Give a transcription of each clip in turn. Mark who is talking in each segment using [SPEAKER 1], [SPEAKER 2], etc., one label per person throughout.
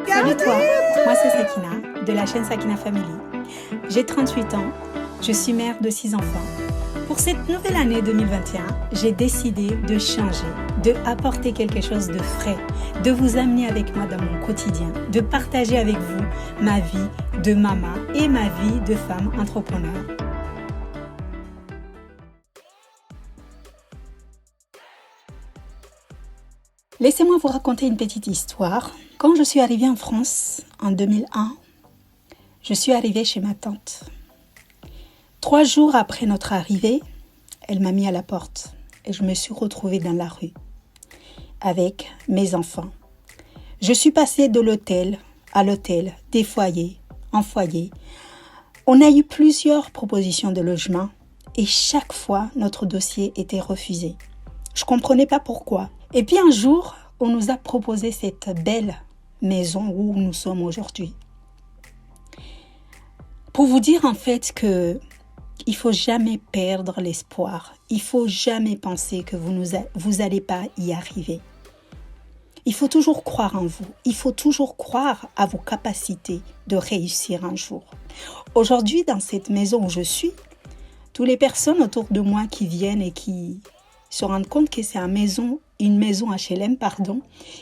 [SPEAKER 1] Salut toi, moi c'est Sakina, de la chaîne Sakina Family. J'ai 38 ans, je suis mère de 6 enfants. Pour cette nouvelle année 2021, j'ai décidé de changer, de apporter quelque chose de frais, de vous amener avec moi dans mon quotidien, de partager avec vous ma vie de maman et ma vie de femme entrepreneur. Laissez-moi vous raconter une petite histoire. Quand je suis arrivée en France en 2001, je suis arrivée chez ma tante. 3 jours après notre arrivée, elle m'a mis à la porte et je me suis retrouvée dans la rue avec mes enfants. Je suis passée de l'hôtel à l'hôtel, des foyers en foyer. On a eu plusieurs propositions de logement et chaque fois notre dossier était refusé. Je ne comprenais pas pourquoi. Et puis un jour, on nous a proposé cette belle maison où nous sommes aujourd'hui. Pour vous dire en fait que il faut jamais perdre l'espoir. Il faut jamais penser que vous n'allez pas y arriver. Il faut toujours croire en vous. Il faut toujours croire à vos capacités de réussir un jour. Aujourd'hui, dans cette maison où je suis, toutes les personnes autour de moi qui viennent et qui se rendent compte que c'est une maison HLM,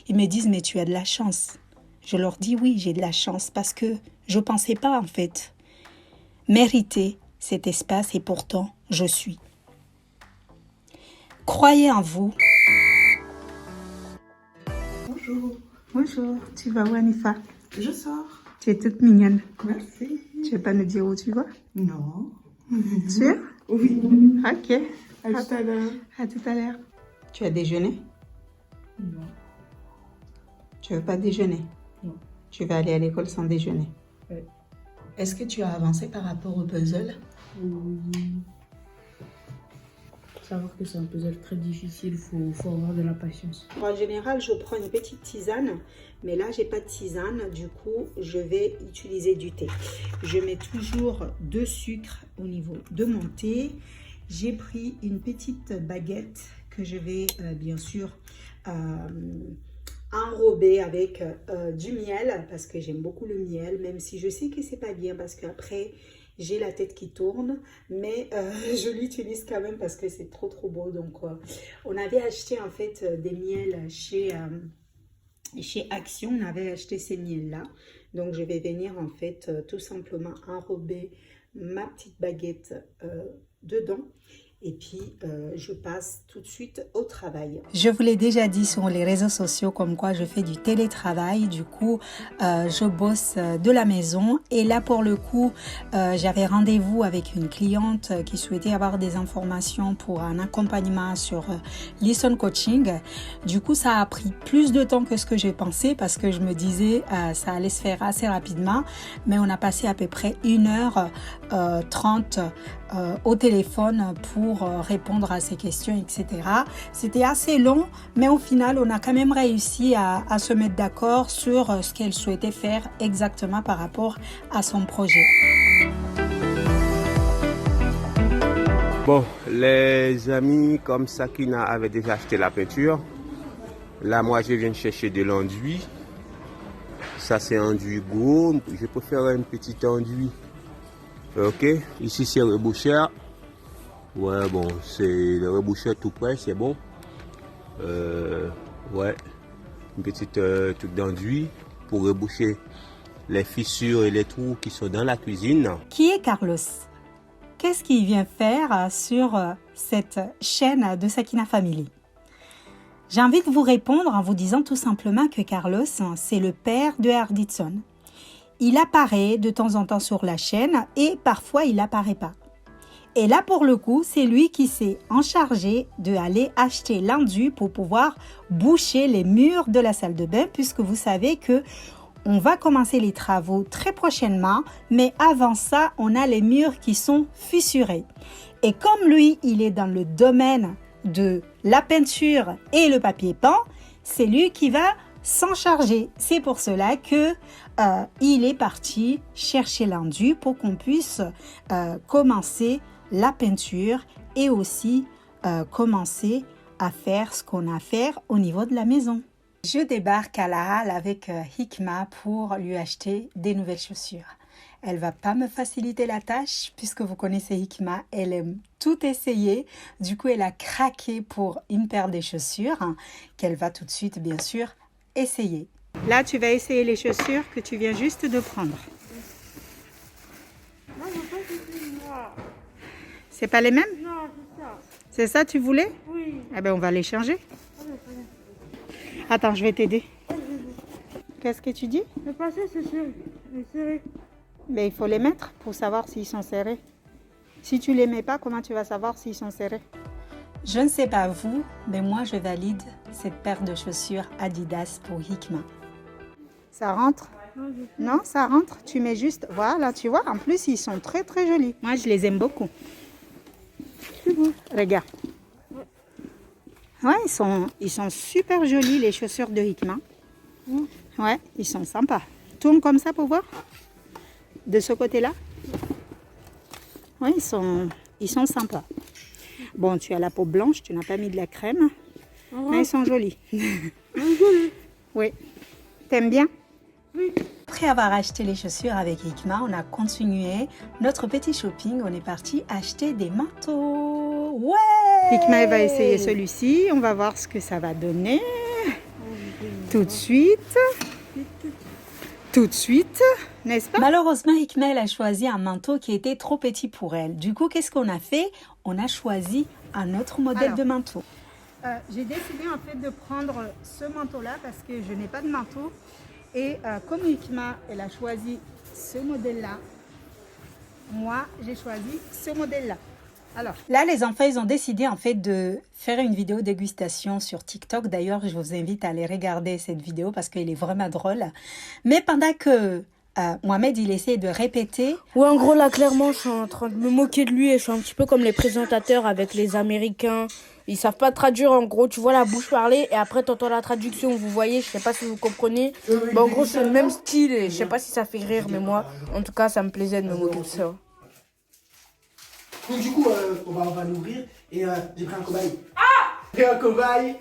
[SPEAKER 1] ils me disent « mais tu as de la chance ». Je leur dis « oui, j'ai de la chance » parce que je ne pensais pas en fait mériter cet espace et pourtant je suis. Croyez en vous.
[SPEAKER 2] Bonjour.
[SPEAKER 1] Bonjour, tu vas où Anifa?
[SPEAKER 2] Je sors.
[SPEAKER 1] Tu es toute mignonne.
[SPEAKER 2] Merci.
[SPEAKER 1] Tu veux pas nous dire où tu vas?
[SPEAKER 2] Non.
[SPEAKER 1] Sûr?
[SPEAKER 2] Oui.
[SPEAKER 1] Ok.
[SPEAKER 2] À tout à l'heure.
[SPEAKER 1] À tout à l'heure. Tu as déjeuné?
[SPEAKER 2] Non.
[SPEAKER 1] Tu veux pas déjeuner?
[SPEAKER 2] Non.
[SPEAKER 1] Tu vas aller à l'école sans déjeuner?
[SPEAKER 2] Oui.
[SPEAKER 1] Est-ce que tu as avancé par rapport au puzzle?
[SPEAKER 2] Oui. Faut savoir que c'est un puzzle très difficile, il faut avoir de la patience.
[SPEAKER 1] En général, je prends une petite tisane, mais là, j'ai pas de tisane, du coup, je vais utiliser du thé. Je mets toujours 2 sucres au niveau de mon thé. J'ai pris une petite baguette que je vais bien sûr enrober avec du miel parce que j'aime beaucoup le miel, même si je sais que c'est pas bien parce qu'après j'ai la tête qui tourne, mais je l'utilise quand même parce que c'est trop beau. Donc on avait acheté en fait des miels chez Action, on avait acheté ces miels là, donc je vais venir en fait tout simplement enrober ma petite baguette dedans. Et puis, je passe tout de suite au travail. Je vous l'ai déjà dit sur les réseaux sociaux comme quoi je fais du télétravail. Du coup, je bosse de la maison. Et là, pour le coup, j'avais rendez-vous avec une cliente qui souhaitait avoir des informations pour un accompagnement sur Listen Coaching. Du coup, ça a pris plus de temps que ce que j'ai pensé parce que je me disais ça allait se faire assez rapidement. Mais on a passé à peu près 1h30 au téléphone pour répondre à ces questions, etc. C'était assez long, mais au final, on a quand même réussi à se mettre d'accord sur ce qu'elle souhaitait faire exactement par rapport à son projet.
[SPEAKER 3] Bon, les amis, comme Sakina avait déjà acheté la peinture, là, moi, je viens de chercher de l'enduit. Ça, c'est enduit gros. Je préfère un petit enduit. Ok, ici c'est reboucheur. Ouais, bon, c'est le reboucheur tout près, c'est bon. Ouais, une petite truc d'enduit pour reboucher les fissures et les trous qui sont dans la cuisine.
[SPEAKER 1] Qui est Carlos? Qu'est-ce qu'il vient faire sur cette chaîne de Sakina Family? J'ai envie de vous répondre en vous disant tout simplement que Carlos, c'est le père de Arditson. Il apparaît de temps en temps sur la chaîne et parfois il n'apparaît pas. Et là pour le coup, c'est lui qui s'est chargé d'aller acheter l'enduit pour pouvoir boucher les murs de la salle de bain puisque vous savez que on va commencer les travaux très prochainement, mais avant ça, on a les murs qui sont fissurés. Et comme lui, il est dans le domaine de la peinture et le papier peint, c'est lui qui va s'en charger. C'est pour cela que il est parti chercher l'enduit pour qu'on puisse commencer la peinture et aussi commencer à faire ce qu'on a à faire au niveau de la maison. Je débarque à la halle avec Hikma pour lui acheter des nouvelles chaussures. Elle va pas me faciliter la tâche puisque vous connaissez Hikma, elle aime tout essayer. Du coup, elle a craqué pour une paire de chaussures qu'elle va tout de suite, bien sûr, essayer. Là, tu vas essayer les chaussures que tu viens juste de prendre.
[SPEAKER 4] Non, je veux pas que c'est moi.
[SPEAKER 1] C'est pas les mêmes?
[SPEAKER 4] Non, c'est ça.
[SPEAKER 1] C'est ça tu voulais?
[SPEAKER 4] Oui.
[SPEAKER 1] Eh bien, on va les changer. Attends, je vais t'aider. Qu'est-ce que tu dis?
[SPEAKER 4] Le passé, c'est serré.
[SPEAKER 1] Mais il faut les mettre pour savoir s'ils sont serrés. Si tu les mets pas, comment tu vas savoir s'ils sont serrés? Je ne sais pas vous, mais moi je valide cette paire de chaussures Adidas pour Hikma. Ça rentre? Non, ça rentre. Tu mets juste... Voilà, tu vois, en plus ils sont très très jolis. Moi je les aime beaucoup. Regarde. Ouais, ils sont super jolis les chaussures de Hikma. Ouais, ils sont sympas. Tourne comme ça pour voir. De ce côté-là. Oui, ils sont sympas. Bon, tu as la peau blanche, tu n'as pas mis de la crème. Mais ils sont jolis. Oui. T'aimes bien?
[SPEAKER 4] Oui.
[SPEAKER 1] Après avoir acheté les chaussures avec Hikma, on a continué notre petit shopping. On est parti acheter des manteaux. Ouais! Hikma elle va essayer celui-ci. On va voir ce que ça va donner. Tout de suite. Tout de suite, n'est-ce pas? Malheureusement, Hikma elle a choisi un manteau qui était trop petit pour elle. Du coup, qu'est-ce qu'on a fait? On a choisi un autre modèle de manteau. J'ai décidé en fait de prendre ce manteau-là parce que je n'ai pas de manteau. Et comme Hikma elle a choisi ce modèle-là, moi j'ai choisi ce modèle-là. Alors, là, les enfants, ils ont décidé en fait de faire une vidéo dégustation sur TikTok. D'ailleurs, je vous invite à aller regarder cette vidéo parce qu'elle est vraiment drôle. Mais pendant que Mohamed, il essaie de répéter...
[SPEAKER 2] Ouais, en gros, là, clairement, je suis en train de me moquer de lui et je suis un petit peu comme les présentateurs avec les Américains. Ils savent pas traduire, en gros, tu vois la bouche parler et après, t'entends la traduction, vous voyez, je sais pas si vous comprenez. Bah, en gros, c'est le même style et je sais pas si ça fait rire, mais moi, en tout cas, ça me plaisait de me moquer de ça.
[SPEAKER 5] Donc du coup, on va l'ouvrir et j'ai pris un cobaye. J'ai pris un cobaye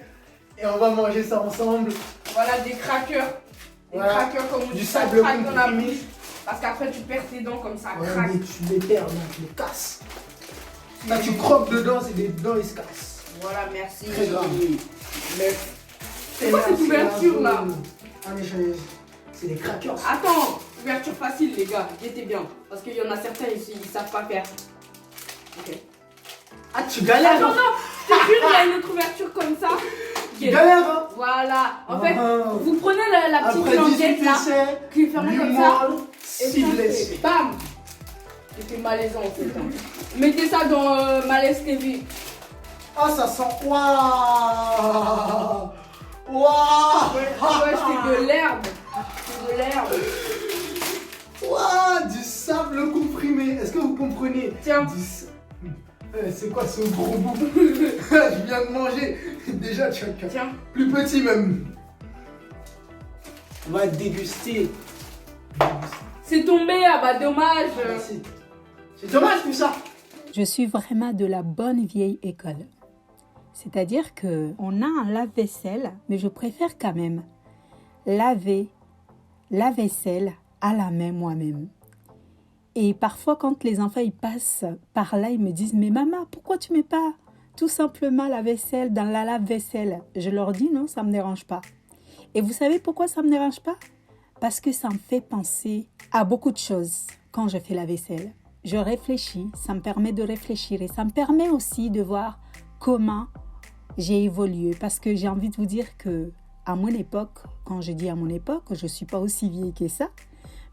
[SPEAKER 5] et on va manger ça ensemble.
[SPEAKER 6] Voilà des crackers. Des
[SPEAKER 5] Voilà.
[SPEAKER 6] crackers comme on
[SPEAKER 5] Du
[SPEAKER 6] dit, ça
[SPEAKER 5] sable
[SPEAKER 6] craque dans la
[SPEAKER 5] comprimé.
[SPEAKER 6] bouche. Parce qu'après tu perds tes dents comme ça,
[SPEAKER 5] Ouais,
[SPEAKER 6] craque.
[SPEAKER 5] mais tu les perds, non, tu les casses. Quand tu croques dedans, c'est des dents, ils se cassent.
[SPEAKER 6] Voilà, merci.
[SPEAKER 5] Très grave.
[SPEAKER 6] C'est quoi cette ouverture là?
[SPEAKER 5] Ah mais c'est des crackers.
[SPEAKER 6] Attends, ouverture facile les gars, guettez bien. Parce qu'il y en a certains ici, ils savent pas faire. Ok.
[SPEAKER 5] Ah tu galères.
[SPEAKER 6] Attends, non, je te jure, il y a une autre ouverture comme ça.
[SPEAKER 5] Tu galères hein.
[SPEAKER 6] Voilà, en fait,
[SPEAKER 5] Oh.
[SPEAKER 6] vous prenez la petite
[SPEAKER 5] Après
[SPEAKER 6] languette
[SPEAKER 5] 18
[SPEAKER 6] là,
[SPEAKER 5] essais,
[SPEAKER 6] qui est fermée comme ça. Et
[SPEAKER 5] 6
[SPEAKER 6] ça
[SPEAKER 5] blessés.
[SPEAKER 6] fait bam. C'était malaisant en fait. Mettez ça dans Malaise TV.
[SPEAKER 5] Ah ça sent. Waouh. Waouh.
[SPEAKER 6] Ouais, c'est de l'herbe. C'est de l'herbe.
[SPEAKER 5] Waouh, du sable comprimé. Est-ce que vous comprenez?
[SPEAKER 6] Tiens.
[SPEAKER 5] C'est quoi ce gros bout? Je viens de manger. Déjà, tu vois.
[SPEAKER 6] Tiens.
[SPEAKER 5] Plus petit même. On va déguster.
[SPEAKER 6] C'est tombé, ah bah dommage.
[SPEAKER 5] C'est dommage tout ça.
[SPEAKER 1] Je suis vraiment de la bonne vieille école. C'est-à-dire qu'on a un lave-vaisselle, mais je préfère quand même laver la vaisselle à la main moi-même. Et parfois, quand les enfants ils passent par là, ils me disent « Mais maman, pourquoi tu mets pas tout simplement la vaisselle dans la lave-vaisselle ?» Je leur dis « Non, ça ne me dérange pas. » Et vous savez pourquoi ça ne me dérange pas? Parce que ça me fait penser à beaucoup de choses quand je fais la vaisselle. Je réfléchis, ça me permet de réfléchir et ça me permet aussi de voir comment j'ai évolué. Parce que j'ai envie de vous dire que à mon époque, quand je dis à mon époque, je ne suis pas aussi vieille que ça,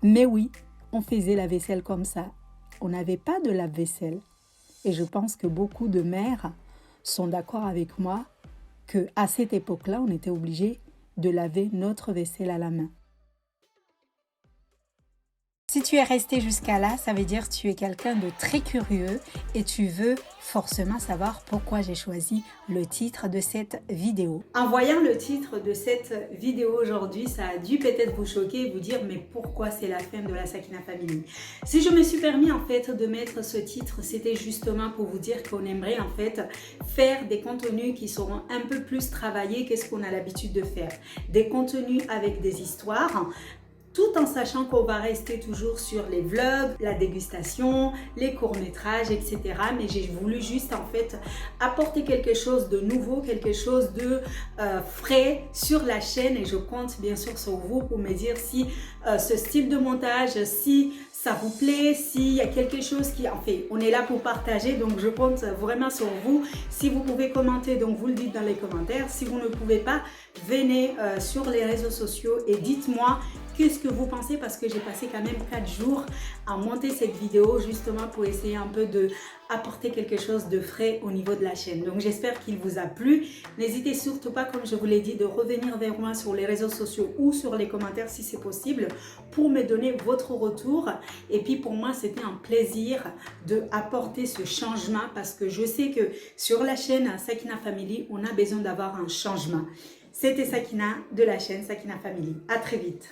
[SPEAKER 1] mais oui, on faisait la vaisselle comme ça. On n'avait pas de lave-vaisselle. Et je pense que beaucoup de mères sont d'accord avec moi qu'à cette époque-là, on était obligé de laver notre vaisselle à la main. Si tu es resté jusqu'à là, ça veut dire que tu es quelqu'un de très curieux et tu veux forcément savoir pourquoi j'ai choisi le titre de cette vidéo. En voyant le titre de cette vidéo aujourd'hui, ça a dû peut-être vous choquer et vous dire mais pourquoi c'est la fin de la Sakina Family? Si je me suis permis en fait de mettre ce titre, c'était justement pour vous dire qu'on aimerait en fait faire des contenus qui seront un peu plus travaillés qu'est-ce qu'on a l'habitude de faire. Des contenus avec des histoires, tout en sachant qu'on va rester toujours sur les vlogs, la dégustation, les courts-métrages, etc. Mais j'ai voulu juste en fait apporter quelque chose de nouveau, quelque chose de frais sur la chaîne et je compte bien sûr sur vous pour me dire si ce style de montage, si ça vous plaît, s'il y a quelque chose qui... En fait, on est là pour partager, donc je compte vraiment sur vous. Si vous pouvez commenter, donc vous le dites dans les commentaires. Si vous ne pouvez pas, venez sur les réseaux sociaux et dites-moi qu'est-ce que vous pensez parce que j'ai passé quand même 4 jours à monter cette vidéo justement pour essayer un peu de apporter quelque chose de frais au niveau de la chaîne. Donc j'espère qu'il vous a plu. N'hésitez surtout pas, comme je vous l'ai dit, de revenir vers moi sur les réseaux sociaux ou sur les commentaires si c'est possible pour me donner votre retour. Et puis pour moi, c'était un plaisir de apporter ce changement parce que je sais que sur la chaîne Sakina Family, on a besoin d'avoir un changement. C'était Sakina de la chaîne Sakina Family. À très vite.